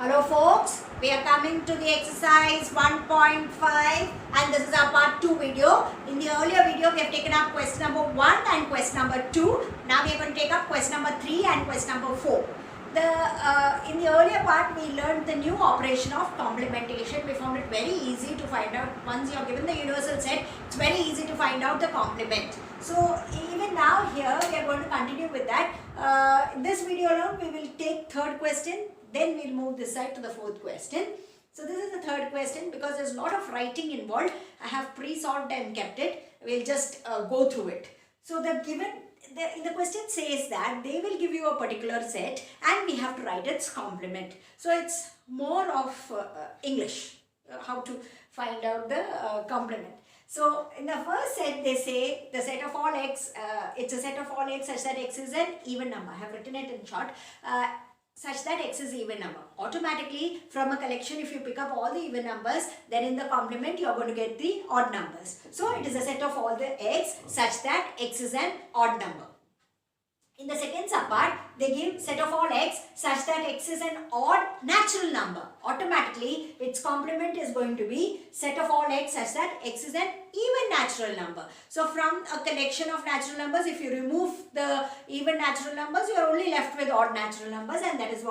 Hello folks, we are coming to the exercise 1.5 and this is our part 2 video. In the earlier video we have taken up question number 1 and question number 2. Now we are going to take up question number 3 and question number 4. In the earlier part we learned the new operation of complementation. We found it very easy to find out. Once you are given the universal set, it's very easy to find out the complement. So even now here we are going to continue with that. In this video alone we will take third question. Then we'll move this side to the fourth question. So this is the third question because there's a lot of writing involved. I have pre-solved and kept it. We'll just go through it. So the question says that they will give you a particular set and we have to write its complement. So it's more of English, how to find out the complement. So in the first set they say the set of all x, it's a set of all x such that x is an even number. I have written it in short. Such that x is even number. Automatically from a collection, if you pick up all the even numbers, then in the complement you are going to get the odd numbers. So it is a set of all the x such that x is an odd number. In the second subpart, they give set of all x such that x is an odd natural number. Automatically, its complement is going to be set of all x such that x is an even natural number. So from a collection of natural numbers, if you remove the even natural numbers, you are only left with odd natural numbers, and that's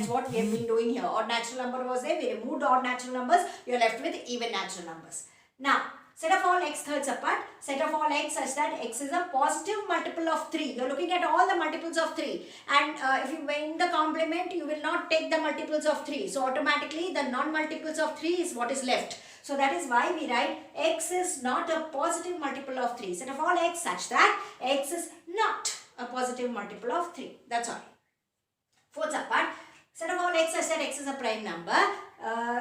what we have been doing here. Odd natural number was there, we removed odd natural numbers, you are left with even natural numbers. Now, set of all x third subpart, set of all x such that x is a positive multiple of 3. You are looking at all the multiples of 3, and if you win the complement, you will not take the multiples of 3. So automatically the non-multiples of 3 is what is left. So that is why we write x is not a positive multiple of 3. Set of all x such that x is not a positive multiple of 3. That's all. Fourth subpart, set of all x such that x is a prime number.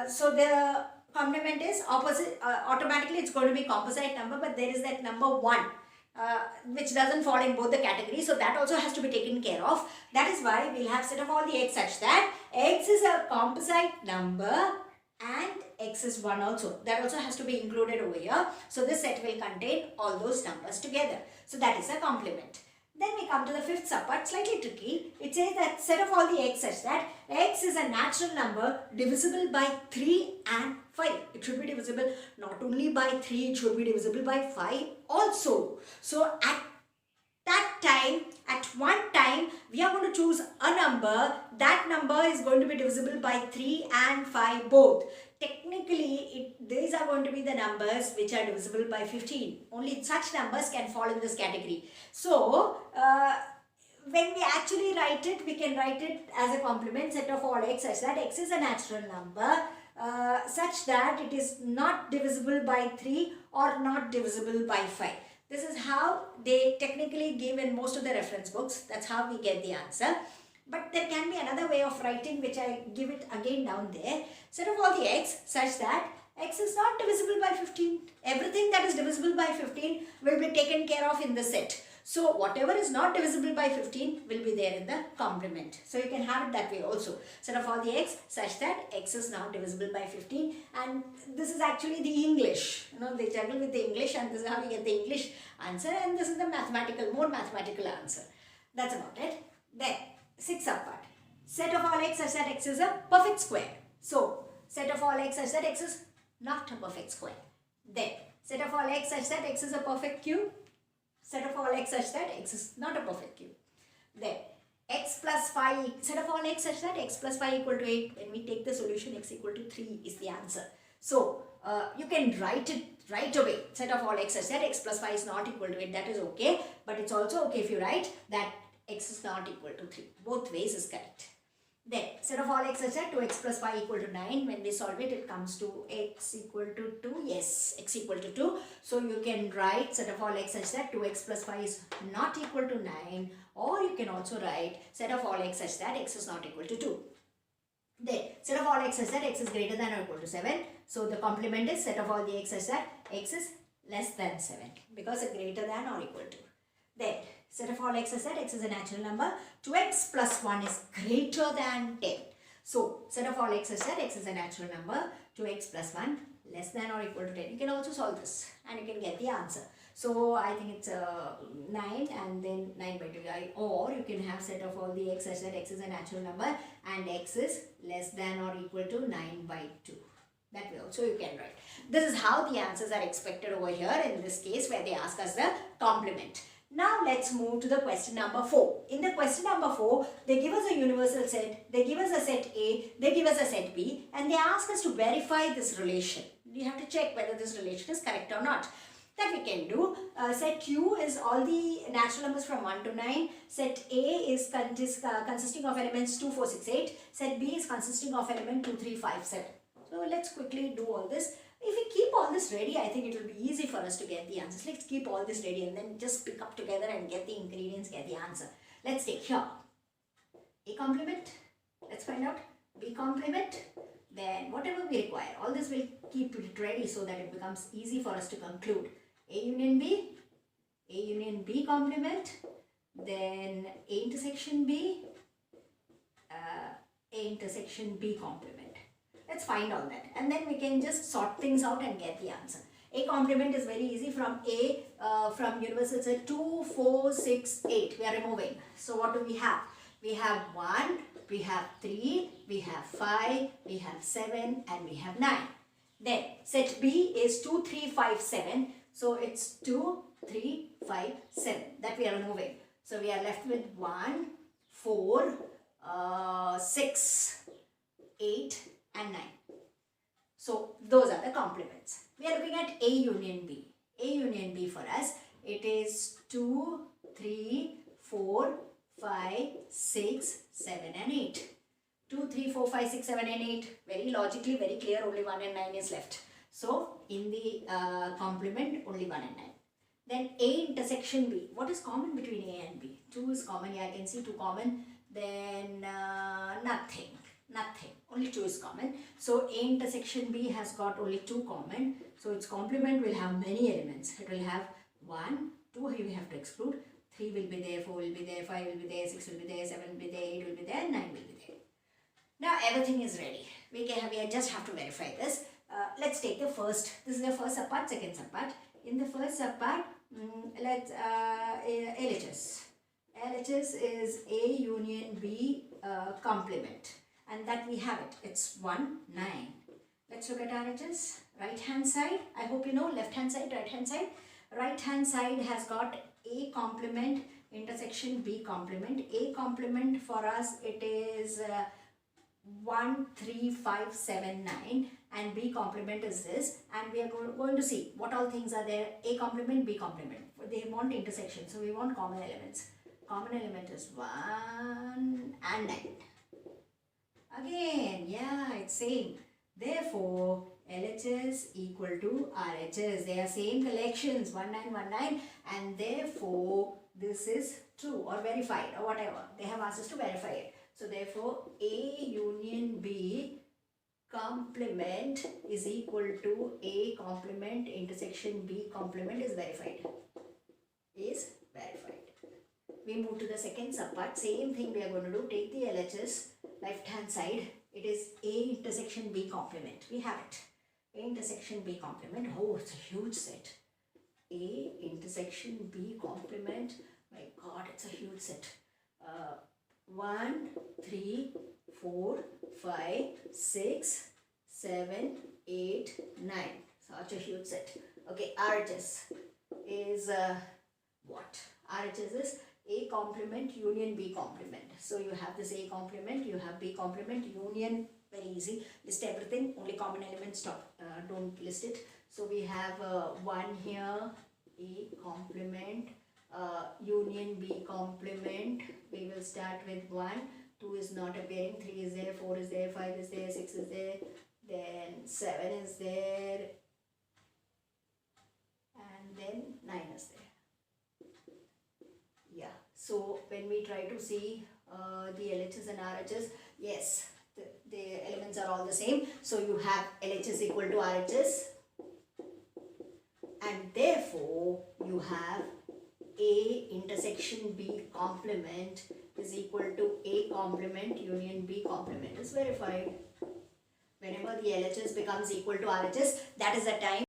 So the complement is opposite, automatically it's going to be composite number, but there is that number 1 which doesn't fall in both the categories, so that also has to be taken care of. That is why we'll have set of all the x such that x is a composite number and x is 1 also. That also has to be included over here. So this set will contain all those numbers together. So that is a complement. Then we come to the fifth subpart, slightly tricky. It says that set of all the x such that x is a natural number divisible by 3 and 5. It should be divisible not only by 3, it should be divisible by 5 also. So at that time, at one time, we are going to choose a number. That number is going to be divisible by 3 and 5 both. Technically, these are going to be the numbers which are divisible by 15. Only such numbers can fall in this category. So, when we actually write it, we can write it as a complement set of all x such that x is a natural number such that it is not divisible by 3 or not divisible by 5. This is how they technically give in most of the reference books. That's how we get the answer. But there can be another way of writing which I give it again down there. Set of all the x such that x is not divisible by 15. Everything that is divisible by 15 will be taken care of in the set. So whatever is not divisible by 15 will be there in the complement. So you can have it that way also. Set of all the x such that x is now divisible by 15, and this is actually the English. They juggle with the English, and this is how we get the English answer, and this is the more mathematical answer. That's about it. Then sixth subpart. Set of all x such that x is a perfect square. So set of all x such that x is not a perfect square. Then set of all x such that x is a perfect cube. Set of all x such that x is not a perfect cube. Then x plus 5, set of all x such that x plus 5 equal to 8. When we take the solution, x equal to 3 is the answer. So you can write it right away. Set of all x such that x plus 5 is not equal to 8. That is okay. But it's also okay if you write that x is not equal to 3. Both ways is correct. Then set of all x such that 2x plus 5 equal to 9. When we solve it, it comes to x equal to 2. Yes, x equal to 2. So you can write set of all x such that 2x plus 5 is not equal to 9. Or you can also write set of all x such that x is not equal to 2. Then set of all x such that x is greater than or equal to 7. So the complement is set of all the x such that x is less than 7. Because it's greater than or equal to. Then set of all x such that x is a natural number. 2x plus 1 is greater than 10. So set of all x such that x is a natural number. 2x plus 1 less than or equal to 10. You can also solve this and you can get the answer. So I think it's 9 and then 9 by 2. Or you can have set of all the x such that x is a natural number and x is less than or equal to 9 by 2. That way also you can write. This is how the answers are expected over here in this case where they ask us the complement. Now let's move to the question number 4. In the question number 4, they give us a universal set, they give us a set A, they give us a set B, and they ask us to verify this relation. We have to check whether this relation is correct or not. That we can do. Set Q is all the natural numbers from 1 to 9. Set A is consisting of elements 2, 4, 6, 8. Set B is consisting of element 2, 3, 5, 7. So let's quickly do all this. If we keep all this ready, I think it will be easy for us to get the answers. Let's keep all this ready and then just pick up together and get the ingredients, get the answer. Let's take here. A complement. Let's find out. B complement. Then whatever we require. All this will keep it ready so that it becomes easy for us to conclude. A union B complement. Then A intersection B. A intersection B complement. Let's find all that and then we can just sort things out and get the answer. A complement is very easy from A, from universal set 2, 4, 6, 8. We are removing. So what do we have? We have 1, we have 3, we have 5, we have 7 and we have 9. Then set B is 2, 3, 5, 7. So it's 2, 3, 5, 7 that we are removing. So we are left with 1, 4, 6, 8 and 9. So those are the complements. We are looking at A union B. A union B for us, it is 2, 3, 4, 5, 6, 7 and 8. 2, 3, 4, 5, 6, 7 and 8. Very logically, very clear, only 1 and 9 is left. So in the complement, only 1 and 9. Then A intersection B. What is common between A and B? 2 is common. Yeah, I can see 2 common. Then nothing. Nothing. Only 2 is common. So A intersection B has got only 2 common. So its complement will have many elements. It will have 1, 2 here we have to exclude. 3 will be there, 4 will be there, 5 will be there, 6 will be there, 7 will be there, 8 will be there, 9 will be there. Now everything is ready. We just have to verify this. Let's take the first. This is the first subpart, second subpart. In the first subpart, let's LHS. LHS is A union B complement. And that we have it. It's 1, 9. Let's look at RHS. Right hand side. I hope you know left hand side, right hand side. Right hand side has got A complement intersection B complement. A complement for us it is 1, 3, 5, 7, 9 and B complement is this, and we are going to see what all things are there. A complement, B complement. They want intersection, so we want common elements. Common element is 1 and 9. Again, yeah, it's same. Therefore, LHS equal to RHS. They are same collections, 1, 9, 1, 9, and therefore this is true or verified or whatever. They have asked us to verify it. So therefore, A union B complement is equal to A complement intersection B complement is verified. Is verified. We move to the second subpart. Same thing we are going to do. Take the LHS left hand side. It is A intersection B complement. We have it. A intersection B complement. Oh, it's a huge set. A intersection B complement. My God, it's a huge set. 1, 3, 4, 5, 6, 7, 8, 9. Such a huge set. Okay, RHS is what? RHS is A complement union B complement. So you have this A complement, you have B complement, union, very easy. List everything, only common elements, stop, don't list it. So we have 1 here, A complement, union B complement. We will start with 1, 2 is not appearing, 3 is there, 4 is there, 5 is there, 6 is there, then 7 is there, and then 9 is there. Yeah, so when we try to see the LHS and RHS, yes, the elements are all the same. So you have LHS equal to RHS, and therefore you have A intersection B complement is equal to A complement union B complement is verified. Whenever the LHS becomes equal to RHS, that is the time